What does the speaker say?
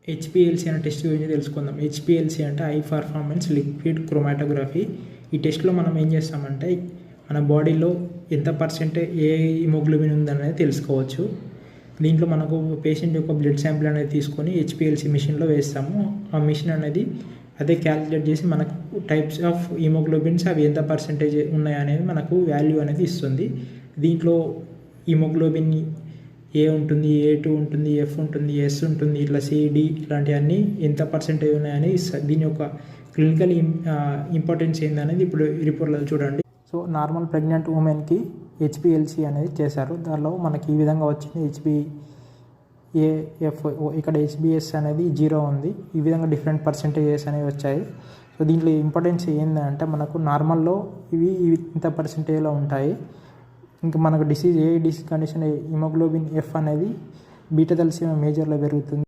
HPLC అనే test గురించి తెలుసుకుందాం. హెచ్పిఎల్సి అంటే హై పర్ఫార్మెన్స్ లిక్విడ్ క్రోమాటోగ్రఫీ. ఈ టెస్ట్లో మనం ఏం చేస్తామంటే మన బాడీలో ఎంత పర్సెంటేజ్ ఏ హిమోగ్లోబిన్ ఉందనేది తెలుసుకోవచ్చు. దీంట్లో మనకు పేషెంట్ యొక్క బ్లడ్ శాంపిల్ అనేది తీసుకొని హెచ్పిఎల్సి మిషన్లో వేస్తాము. ఆ మిషన్ అనేది అదే క్యాలిక్యులేట్ చేసి మనకు టైప్స్ ఆఫ్ హిమోగ్లోబిన్స్ అవి ఎంత పర్సెంటేజ్ ఉన్నాయనేది మనకు వాల్యూ అనేది ఇస్తుంది. దీంట్లో హిమోగ్లోబిన్ ఏ ఉంటుంది, A2 ఉంటుంది, F ఉంటుంది, S ఉంటుంది, ఇట్లా CD ఇలాంటివన్నీ ఎంత పర్సెంటేజ్ ఉన్నాయని దీని యొక్క క్లినికల్ ఇంపార్టెన్స్ ఏందనేది ఇప్పుడు రిపోర్ట్లో చూడండి. సో నార్మల్ ప్రెగ్నెంట్ ఉమెన్కి హెచ్పిఎల్సి అనేది చేశారు. దానిలో మనకి ఈ విధంగా వచ్చింది. HbAF ఇక్కడ HbS అనేది 0 ఉంది. ఈ విధంగా డిఫరెంట్ పర్సెంటేజెస్ అనేవి వచ్చాయి. సో దీంట్లో ఇంపార్టెన్స్ ఏంటంటే మనకు నార్మల్లో ఇవి ఇంత పర్సెంటేజ్లో ఉంటాయి. ఇంకా మనకు డిసీజ్ కండిషన్ హిమోగ్లోబిన్ F అనేది బీటా తలసేమియా మేజర్లో పెరుగుతుంది.